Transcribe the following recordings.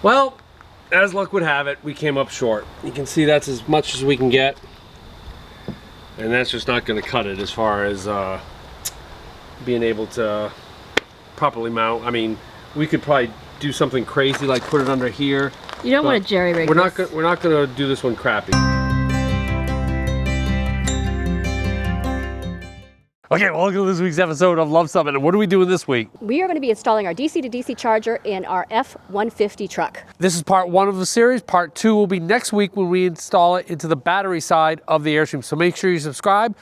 Well, as luck would have it, we came up short. You can see that's as much as we can get. And that's just not going to cut it as far as being able to properly mount. I mean, we could probably do something crazy like put it under here. You don't want to jerry rig. We're not going to do this one crappy. Okay, welcome to this week's episode of Luv Subbin. And what are we doing this week? We are going to be installing our DC-to-DC charger in our F-150 truck. This is part one of the series. Part two will be next week when we install it into the battery side of the airstream. So make sure you subscribe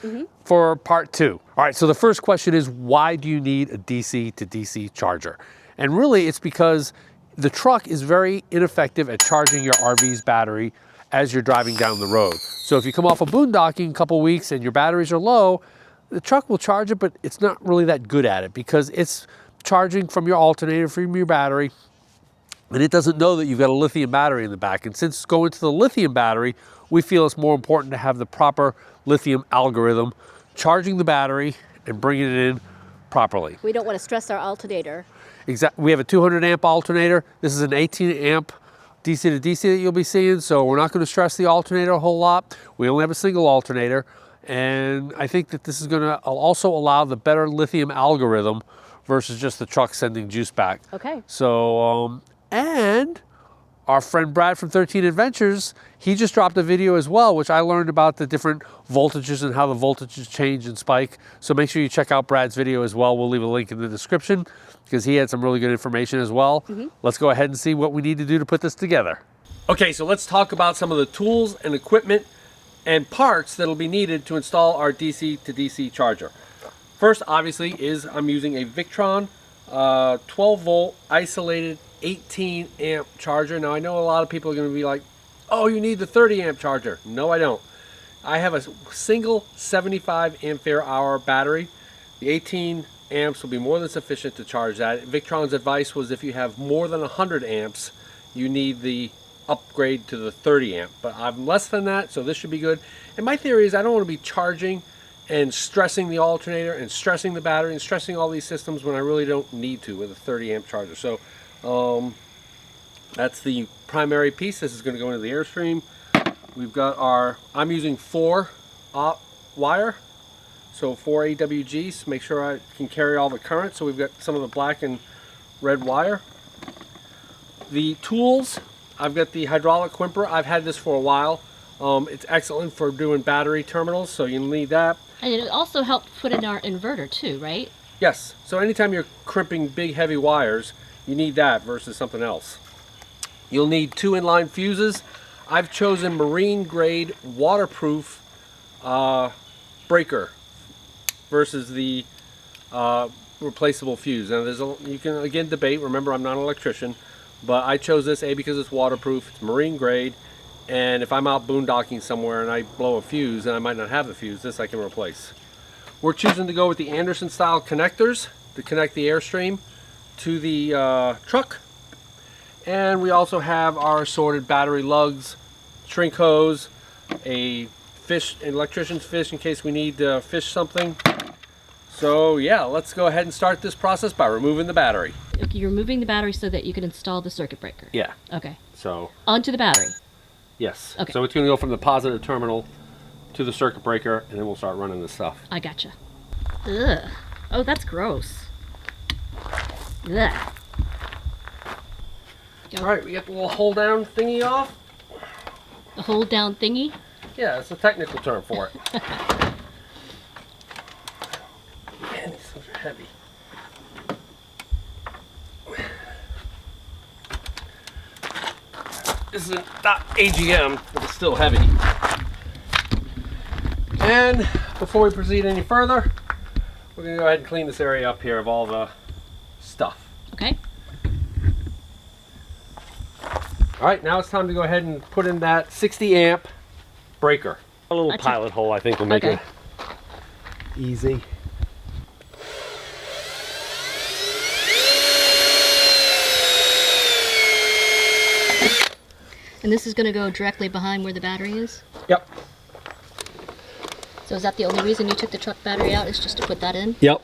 for part two. All right, so the first question is, why do you need a DC-to-DC charger? And really, it's because the truck is very ineffective at charging your RV's battery as you're driving down the road. So if you come off a boondocking a couple weeks and your batteries are low, the truck will charge it, but it's not really that good at it because it's charging from your alternator, from your battery, and it doesn't know that you've got a lithium battery in the back. And since it's going to the lithium battery, we feel it's more important to have the proper lithium algorithm charging the battery and bringing it in properly. We don't want to stress our alternator. Exactly. We have a 200 amp alternator. This is an 18 amp DC-to-DC that you'll be seeing, so we're not going to stress the alternator a whole lot. We only have a single alternator. And I think that this is going to also allow the better lithium algorithm versus just the truck sending juice back. Okay. So, and our friend Brad from 13 Adventures, he just dropped a video as well, which I learned about the different voltages and how the voltages change and spike. So make sure you check out Brad's video as well. We'll leave a link in the description because he had some really good information as well. Let's go ahead and see what we need to do to put this together. Okay, so let's talk about some of the tools and equipment and parts that'll be needed to install our DC-to-DC charger. First, obviously, is I'm using a Victron 12 volt isolated 18 amp charger. Now, I know a lot of people are going to be like, oh, you need the 30 amp charger. No, I don't. I have a single 75 ampere hour battery. The 18 amps will be more than sufficient to charge that. Victron's advice was if you have more than 100 amps, you need the upgrade to the 30 amp, but I'm less than that, so this should be good. And my theory is I don't want to be charging and stressing the alternator and stressing the battery and stressing all these systems when I really don't need to with a 30 amp charger. So that's the primary piece. This is going to go into the airstream. We've got I'm using 4 wire, so 4 AWGs, make sure I can carry all the current. So we've got some of the black and red wire. The tools, I've got the hydraulic crimper. I've had this for a while. It's excellent for doing battery terminals, so you'll need that. And it also helped put in our inverter too, right? Yes. So anytime you're crimping big heavy wires, you need that versus something else. You'll need 2 inline fuses. I've chosen marine grade waterproof breaker versus the replaceable fuse. Now you can again debate. Remember, I'm not an electrician. But I chose this, A, because it's waterproof, it's marine grade, and if I'm out boondocking somewhere and I blow a fuse, and I might not have the fuse, this I can replace. We're choosing to go with the Anderson style connectors to connect the airstream to the truck. And we also have our assorted battery lugs, shrink hose, a fish, an electrician's fish in case we need to fish something. So yeah, let's go ahead and start this process by removing the battery. Okay, you're removing the battery so that you can install the circuit breaker. Yeah. Okay. So onto the battery. Yes. Okay. So it's going to go from the positive terminal to the circuit breaker, and then we'll start running this stuff. I gotcha. Ugh. Oh, that's gross. Ugh. All right, we get the little hold down thingy off. The hold down thingy? Yeah, it's a technical term for it. Man, these things are heavy. This is not AGM, but it's still heavy. And before we proceed any further, we're going to go ahead and clean this area up here of all the stuff. Okay. All right, now it's time to go ahead and put in that 60 amp breaker. A little pilot hole, I think, will make it easy. And this is going to go directly behind where the battery is? Yep. So is that the only reason you took the truck battery out, is just to put that in? Yep.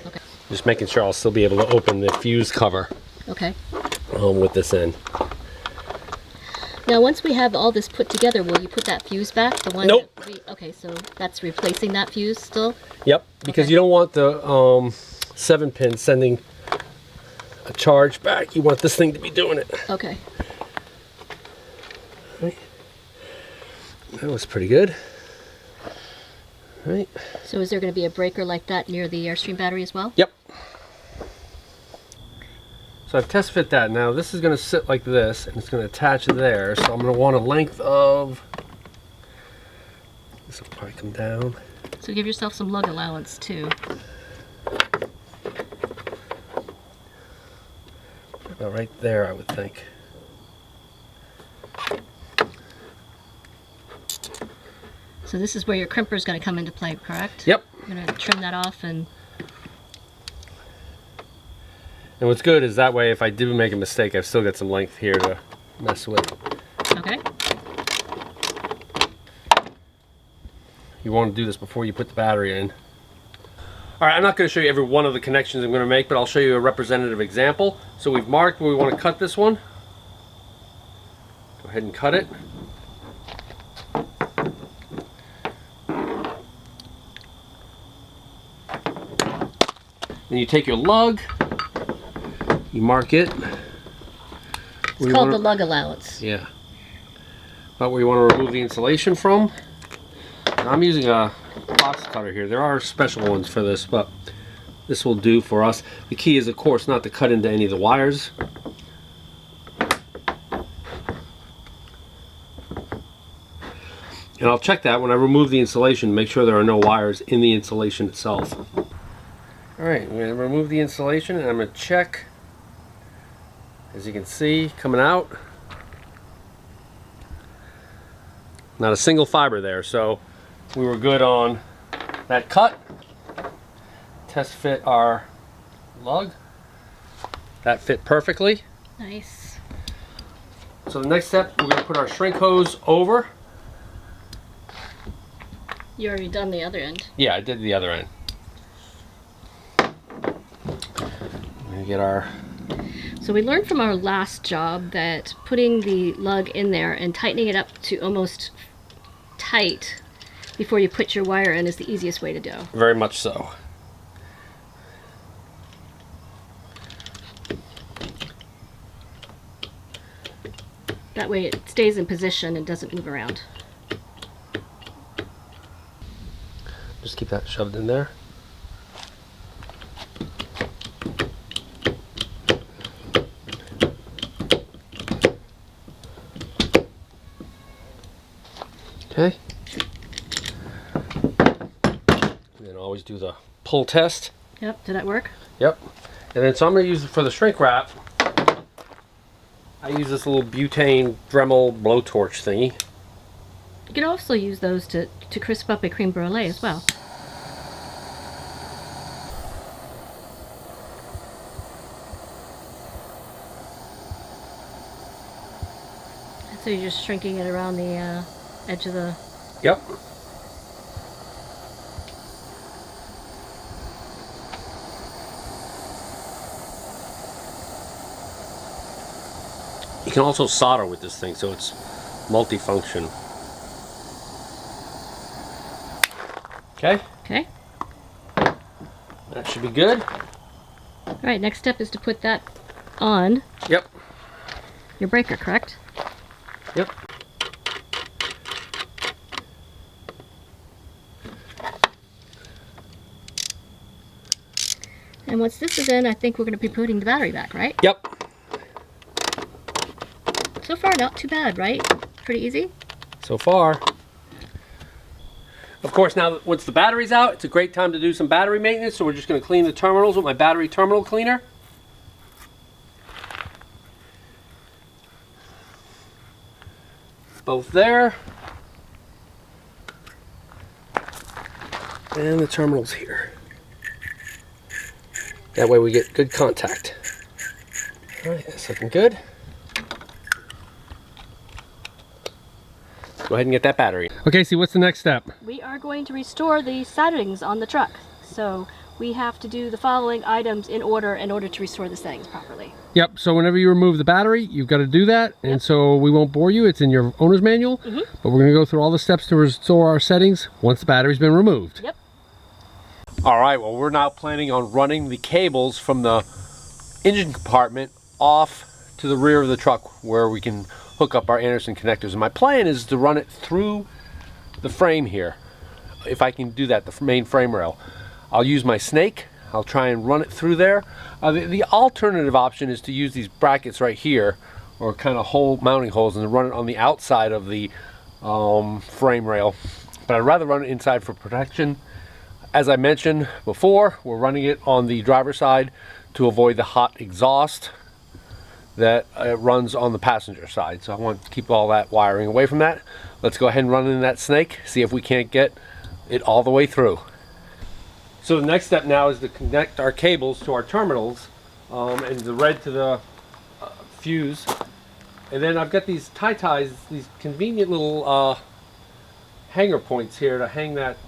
Okay. Just making sure I'll still be able to open the fuse cover. Okay. With this in. Now, once we have all this put together, will you put that fuse back? The one Nope. Okay, so that's replacing that fuse still? Yep, because you don't want the 7-pin sending a charge back. You want this thing to be doing it. Okay. Right. That was pretty good. Right. So is there going to be a breaker like that near the Airstream battery as well? Yep. So I've test fit that. Now this is going to sit like this, and it's going to attach there. So I'm going to want a length of, this will probably come down. So give yourself some lug allowance too. About right there, I would think. So this is where your crimper is going to come into play, correct? Yep. You're going to trim that off and... And what's good is that way, if I do make a mistake, I've still got some length here to mess with. Okay. You want to do this before you put the battery in. All right, I'm not going to show you every one of the connections I'm going to make, but I'll show you a representative example. So we've marked where we want to cut this one. Go ahead and cut it. Then you take your lug, you mark it. It's called the lug allowance. Yeah. About where you want to remove the insulation from. I'm using a box cutter here. There are special ones for this, but this will do for us. The key is, of course, not to cut into any of the wires. And I'll check that when I remove the insulation, make sure there are no wires in the insulation itself. Alright, I'm going to remove the insulation and I'm going to check. As you can see, coming out. Not a single fiber there, so we were good on that cut. Test fit our lug. That fit perfectly. Nice. So the next step, we're going to put our shrink hose over. You already done the other end. Yeah, I did the other end. We're going to get our... So we learned from our last job that putting the lug in there and tightening it up to almost tight before you put your wire in is the easiest way to do. Very much so. That way it stays in position and doesn't move around. Just keep that shoved in there. Okay. And then always do the pull test. Yep, did that work? Yep. And then so I'm going to use it for the shrink wrap. I use this little butane Dremel blowtorch thingy. You can also use those to crisp up a cream brulee as well. So you're just shrinking it around the edge of the... Yep. You can also solder with this thing, so it's multifunction. Okay. Okay. That should be good. All right, next step is to put that on Yep. your breaker, correct? Yep. And once this is in, I think we're going to be putting the battery back, right? Yep. So far, not too bad, right? Pretty easy? So far. Of course, now that once the battery's out, it's a great time to do some battery maintenance, so we're just going to clean the terminals with my battery terminal cleaner. Both there. And the terminals here. That way we get good contact. Alright, that's looking good. Go ahead and get that battery. Okay, see, what's the next step? We are going to restore the sidings on the truck. So we have to do the following items in order to restore the settings properly. Yep, so whenever you remove the battery, you've got to do that. And so we won't bore you, it's in your owner's manual. But we're going to go through all the steps to restore our settings once the battery's been removed. Yep. All right, well, we're now planning on running the cables from the engine compartment off to the rear of the truck where we can hook up our Anderson connectors. And my plan is to run it through the frame here. If I can do that, the main frame rail. I'll use my snake. I'll try and run it through there. The alternative option is to use these brackets right here, or kind of mounting holes, and run it on the outside of the frame rail. But I'd rather run it inside for protection. As I mentioned before, we're running it on the driver's side to avoid the hot exhaust that runs on the passenger side. So I want to keep all that wiring away from that. Let's go ahead and run in that snake, see if we can't get it all the way through. So the next step now is to connect our cables to our terminals, and the red to the fuse. And then I've got these ties, these convenient little hanger points here to hang that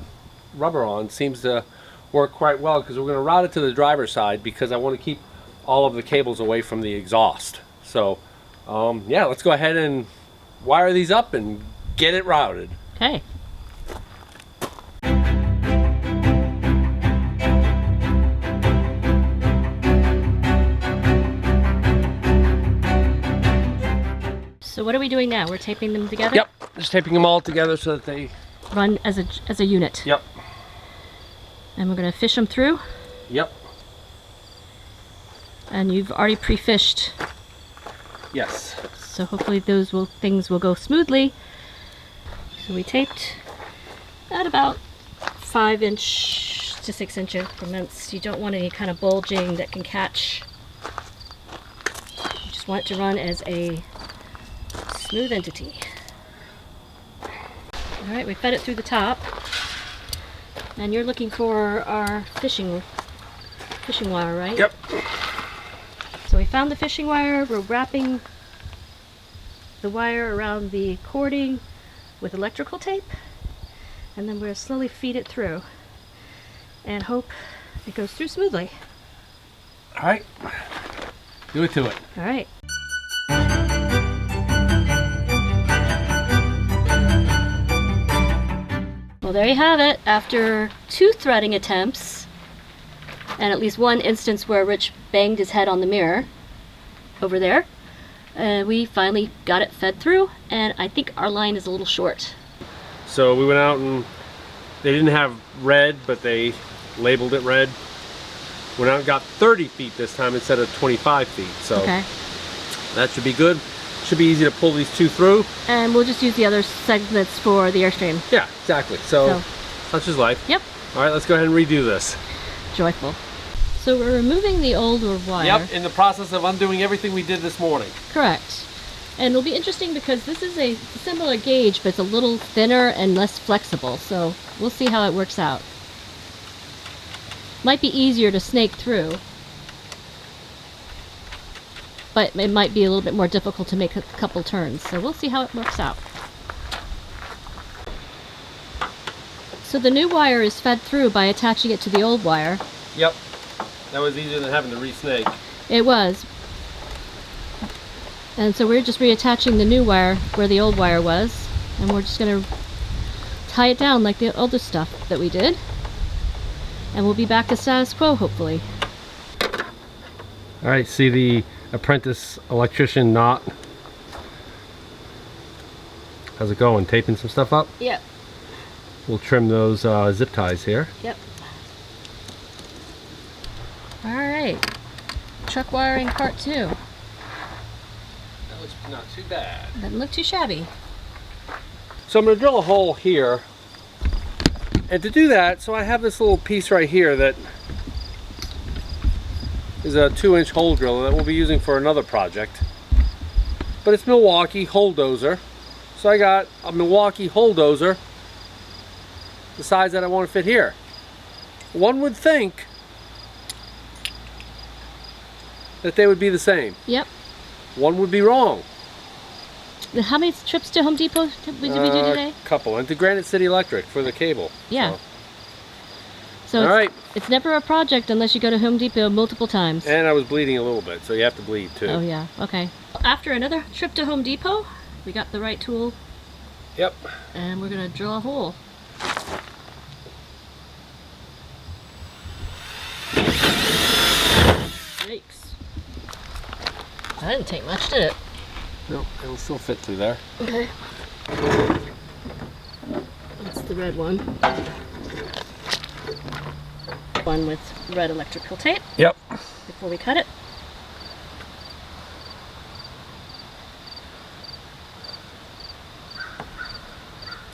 rubber on. Seems to work quite well because we're going to route it to the driver's side because I want to keep all of the cables away from the exhaust. So yeah, let's go ahead and wire these up and get it routed. Okay. So what are we doing now? We're taping them together? Yep, just taping them all together so that they run as a unit. Yep. And we're going to fish them through. Yep. And you've already pre-fished. Yes. So hopefully things will go smoothly. So we taped at about 5" to 6" increments. You don't want any kind of bulging that can catch. You just want it to run as a smooth entity. Alright, we fed it through the top. And you're looking for our fishing wire, right? Yep. So we found the fishing wire. We're wrapping the wire around the cording with electrical tape. And then we're going to slowly feed it through and hope it goes through smoothly. Alright. Do it to it. Alright. Well, there you have it. After 2 threading attempts, and at least one instance where Rich banged his head on the mirror over there, we finally got it fed through, and I think our line is a little short. So we went out and they didn't have red, but they labeled it red. Went out and got 30 feet this time instead of 25 feet. So okay. That should be good. Should be easy to pull these 2 through. And we'll just use the other segments for the airstream. Yeah, exactly. So such is life. Yep. All right, let's go ahead and redo this. Joyful. So we're removing the older wire. Yep, in the process of undoing everything we did this morning. Correct. And it'll be interesting because this is a similar gauge, but it's a little thinner and less flexible. So we'll see how it works out. Might be easier to snake through, but it might be a little bit more difficult to make a couple turns. So we'll see how it works out. So the new wire is fed through by attaching it to the old wire. Yep. That was easier than having to re-snake. It was. And so we're just reattaching the new wire where the old wire was. And we're just going to tie it down like the other stuff that we did. And we'll be back to status quo, hopefully. All right, see the apprentice electrician knot. How's it going? Taping some stuff up? Yep. We'll trim those zip ties here. Yep. All right. Truck wiring part 2. That looks not too bad. Doesn't look too shabby. So I'm going to drill a hole here. And to do that, so I have this little piece right here that is a 2-inch hole drill that we'll be using for another project. But it's Milwaukee hole dozer. So I got a Milwaukee hole dozer the size that I want to fit here. One would think that they would be the same. Yep. One would be wrong. How many trips to Home Depot did we do today? A couple. And to Granite City Electric for the cable. Yeah. So All right. it's never a project unless you go to Home Depot multiple times. And I was bleeding a little bit, so you have to bleed too. Oh yeah, okay. After another trip to Home Depot, we got the right tool. Yep. And we're gonna drill a hole. Yikes. That didn't take much, did it? No, it'll still fit through there. Okay. That's the red one. One with red electrical tape. Yep. Before we cut it.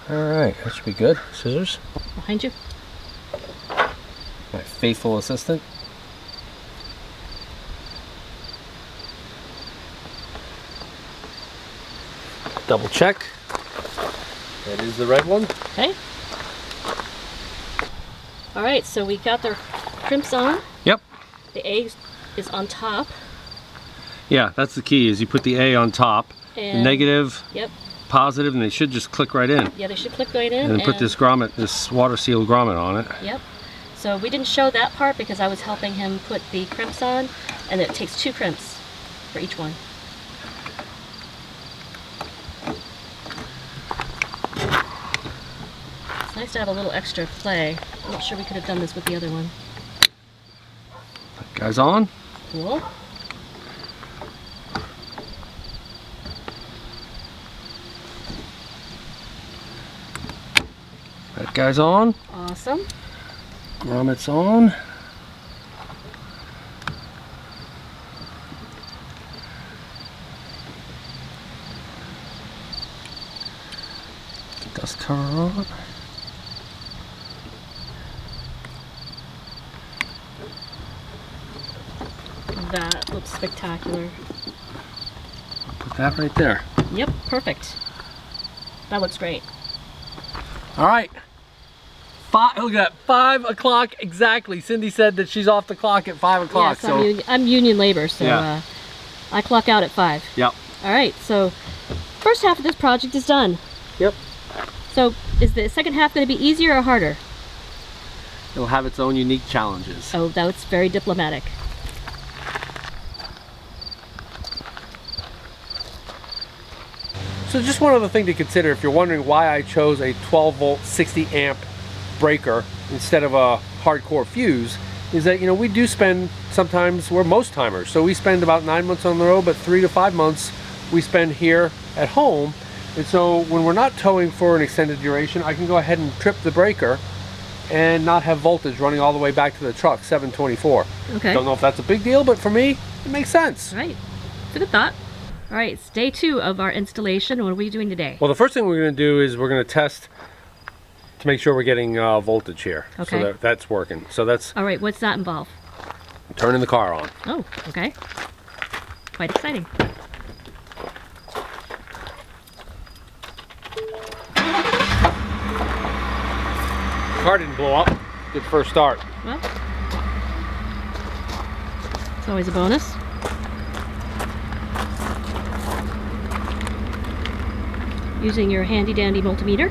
All right, that should be good. Scissors. Behind you. My faithful assistant. Double check. That is the red one. Okay. All right, so we got their crimps on. Yep. The A is on top. Yeah, that's the key, is you put the A on top, And negative, Yep. positive, and they should just click right in. Yeah, they should click right in. And then put this grommet, this water sealed grommet on it. Yep. So we didn't show that part because I was helping him put the crimps on, and it takes 2 crimps for each one. It's nice to have a little extra play. I'm not sure we could have done this with the other one. That guy's on. Cool. That guy's on. Awesome. Grommet's on. Dust cover on. That looks spectacular. Put that right there. Yep, perfect. That looks great. All right. Look at that, 5 o'clock exactly. Cindy said that she's off the clock at 5 o'clock. Yes, I'm union labor, so Yeah. I clock out at 5. Yep. All right, so first half of this project is done. Yep. So is the second half going to be easier or harder? It'll have its own unique challenges. Oh, that's very diplomatic. So just one other thing to consider if you're wondering why I chose a 12 volt 60 amp breaker instead of a hardcore fuse is that, you know, we do spend sometimes, we're most timers, so we spend about 9 months on the road, but 3 to 5 months we spend here at home. And so when we're not towing for an extended duration, I can go ahead and trip the breaker and not have voltage running all the way back to the truck, 724. Okay. Don't know if that's a big deal, but for me, it makes sense. All right, it's a good thought. All right, it's day 2 of our installation. What are we doing today? Well, the first thing we're going to do is we're going to test to make sure we're getting voltage here. Okay. So that's working. So that's All right, what's that involve? turning the car on. Oh, okay. Quite exciting. Car didn't blow up. Good first start. Well, it's always a bonus. Using your handy dandy multimeter.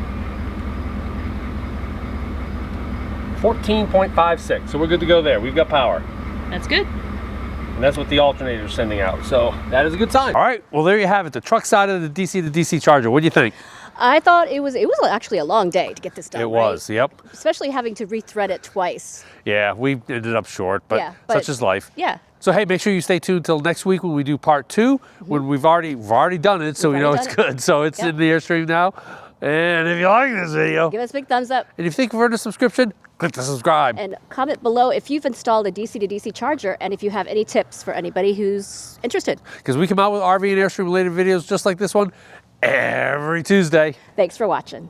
14.56. So we're good to go there. We've got power. That's good. And that's what the alternator is sending out. So that is a good sign. All right. Well, there you have it. The truck side of the DC-to-DC charger. What do you think? I thought it was actually a long day to get this done. It was. Yep. Especially having to rethread it twice. Yeah, we ended up short, but, Yeah, but- such is life. Yeah. So hey, make sure you stay tuned till next week when we do part 2, when we've already done it, so We've we know already it's done it. good. So it's Yep. in the Airstream now. And if you like this video, Give us a big thumbs up and if you think you've earned a subscription, click the subscribe. and comment below if you've installed a DC-to-DC charger and if you have any tips for anybody who's interested. Because we come out with RV and Airstream related videos just like this one every Tuesday. Thanks for watching.